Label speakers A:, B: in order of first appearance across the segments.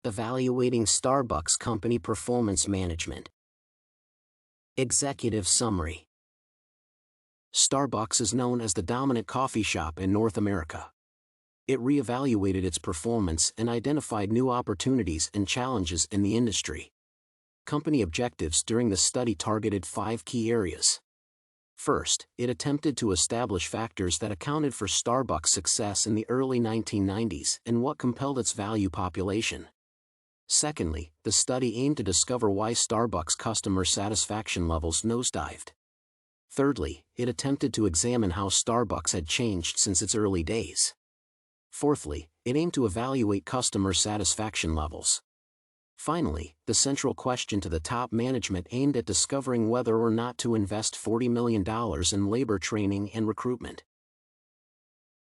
A: Evaluating Starbucks Company Performance Management. Executive Summary. Starbucks is known as the dominant coffee shop in North America. It re-evaluated its performance and identified new opportunities and challenges in the industry. Company objectives during the study targeted 5 key areas. First, it attempted to establish factors that accounted for Starbucks' success in the early 1990s and what compelled its value population. Secondly, the study aimed to discover why Starbucks customer satisfaction levels nosedived. Thirdly, it attempted to examine how Starbucks had changed since its early days. Fourthly, it aimed to evaluate customer satisfaction levels. Finally, the central question to the top management aimed at discovering whether or not to invest $40 million in labor training and recruitment.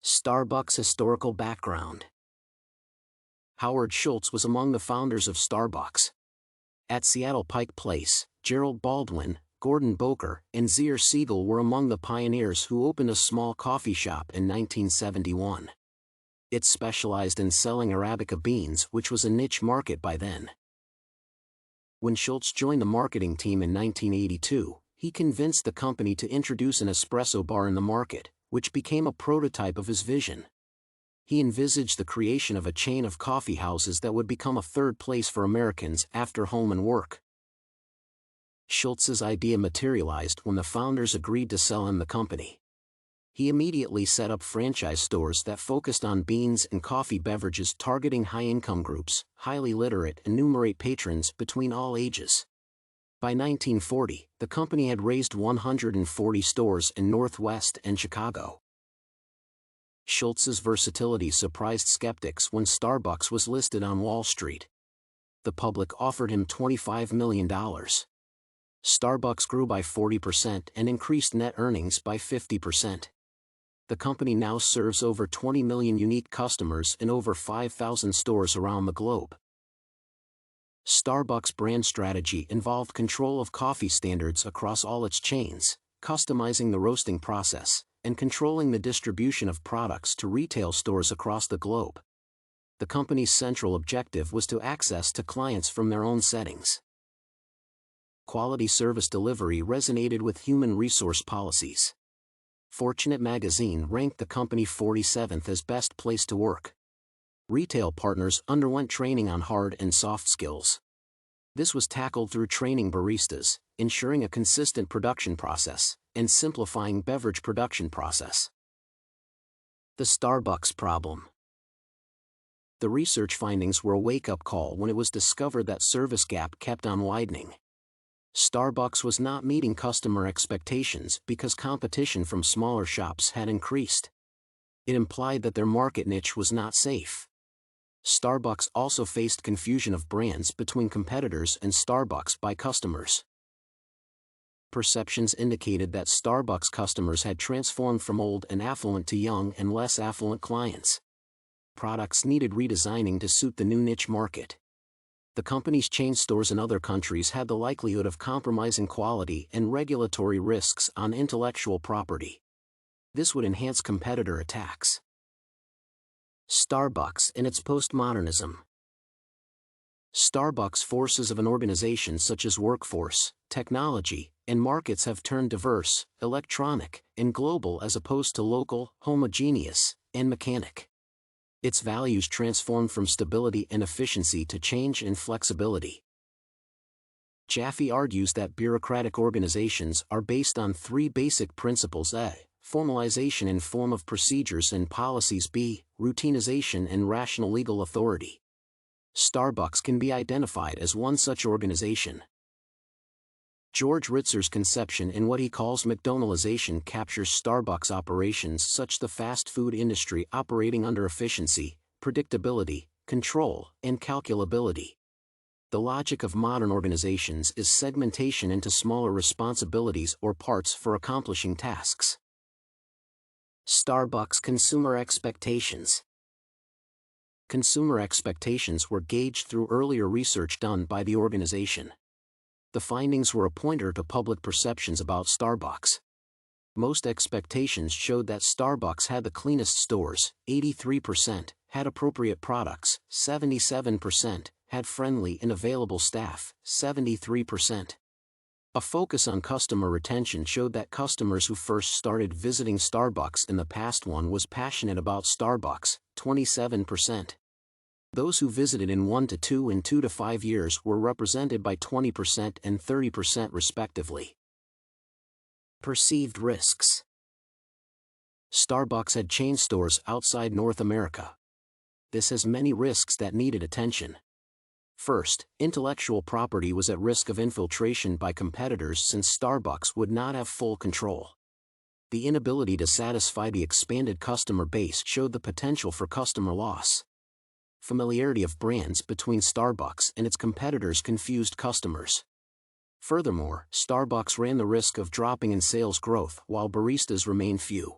A: Starbucks historical background. Howard Schultz was among the founders of Starbucks. At Seattle Pike Place, Gerald Baldwin, Gordon Boker, and Zier Siegel were among the pioneers who opened a small coffee shop in 1971. It specialized in selling Arabica beans, which was a niche market by then. When Schultz joined the marketing team in 1982, he convinced the company to introduce an espresso bar in the market, which became a prototype of his vision. He envisaged the creation of a chain of coffee houses that would become a third place for Americans after home and work. Schultz's idea materialized when the founders agreed to sell him the company. He immediately set up franchise stores that focused on beans and coffee beverages targeting high-income groups, highly literate and numerate patrons between all ages. By 1940, the company had raised 140 stores in Northwest and Chicago. Schultz's versatility surprised skeptics when Starbucks was listed on Wall Street. The public offered him $25 million. Starbucks grew by 40% and increased net earnings by 50%. The company now serves over 20 million unique customers in over 5,000 stores around the globe. Starbucks' brand strategy involved control of coffee standards across all its chains, customizing the roasting process, and controlling the distribution of products to retail stores across the globe. The company's central objective was to access to clients from their own settings. Quality service delivery resonated with human resource policies. Fortune magazine ranked the company 47th as best place to work. Retail partners underwent training on hard and soft skills. This was tackled through training baristas, ensuring a consistent production process, and simplifying beverage production process. The Starbucks problem. The research findings were a wake-up call when it was discovered that service gap kept on widening. Starbucks was not meeting customer expectations because competition from smaller shops had increased. It implied that their market niche was not safe. Starbucks also faced confusion of brands between competitors and Starbucks by customers. Perceptions indicated that Starbucks customers had transformed from old and affluent to young and less affluent clients. Products needed redesigning to suit the new niche market. The company's chain stores in other countries had the likelihood of compromising quality and regulatory risks on intellectual property. This would enhance competitor attacks. Starbucks and its postmodernism. Starbucks' forces of an organization such as workforce, technology, and markets have turned diverse, electronic, and global as opposed to local, homogeneous, and mechanic. Its values transformed from stability and efficiency to change and flexibility. Jaffe argues that bureaucratic organizations are based on 3 basic principles: A. Formalization in form of procedures and policies. B. Routinization and rational legal authority. Starbucks can be identified as one such organization. George Ritzer's conception in what he calls McDonaldization captures Starbucks operations such the fast food industry operating under efficiency, predictability, control, and calculability. The logic of modern organizations is segmentation into smaller responsibilities or parts for accomplishing tasks. Starbucks consumer expectations. Consumer expectations were gauged through earlier research done by the organization. The findings were a pointer to public perceptions about Starbucks. Most expectations showed that Starbucks had the cleanest stores, 83%, had appropriate products, 77%, had friendly and available staff, 73%. A focus on customer retention showed that customers who first started visiting Starbucks in the past one was passionate about Starbucks, 27%. Those who visited in 1 to 2 and 2 to 5 years were represented by 20% and 30% respectively. Perceived risks. Starbucks had chain stores outside North America. This has many risks that needed attention. First, intellectual property was at risk of infiltration by competitors since Starbucks would not have full control. The inability to satisfy the expanded customer base showed the potential for customer loss. Familiarity of brands between Starbucks and its competitors confused customers. Furthermore, Starbucks ran the risk of dropping in sales growth while baristas remained few.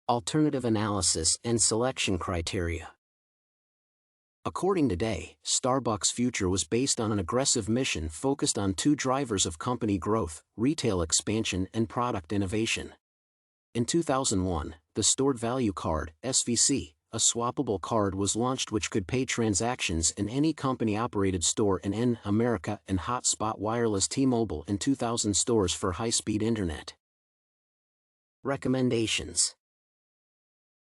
A: Alternative analysis and selection criteria. According to Day, Starbucks' future was based on an aggressive mission focused on 2 drivers of company growth: retail expansion and product innovation. In 2001, the Stored Value Card, SVC, a swappable card, was launched which could pay transactions in any company-operated store in America and hotspot wireless T-Mobile in 2,000 stores for high-speed internet. Recommendations.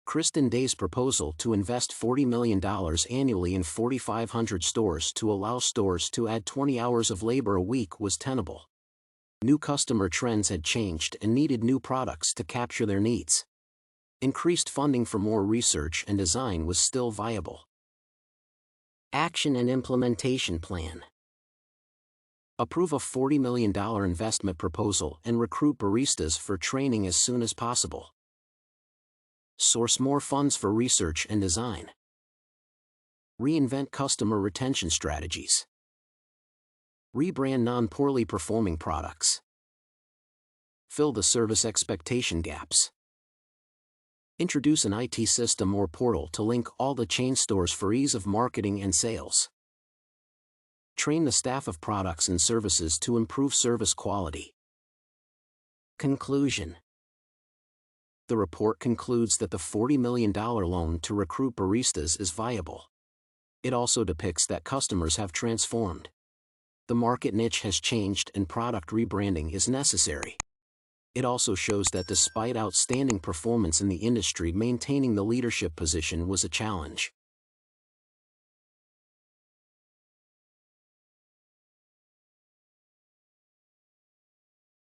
A: Kristen Day's proposal to invest $40 million annually in 4,500 stores to allow stores to add 20 hours of labor a week was tenable. New customer trends had changed and needed new products to capture their needs. Increased funding for more research and design was still viable. Action and implementation plan. Approve a $40 million investment proposal and recruit baristas for training as soon as possible. Source more funds for research and design. Reinvent customer retention strategies. Rebrand non-poorly performing products. Fill the service expectation gaps. Introduce an IT system or portal to link all the chain stores for ease of marketing and sales. Train the staff of products and services to improve service quality. Conclusion. The report concludes that the $40 million loan to recruit baristas is viable. It also depicts that customers have transformed. The market niche has changed and product rebranding is necessary. It also shows that despite outstanding performance in the industry, maintaining the leadership position was a challenge.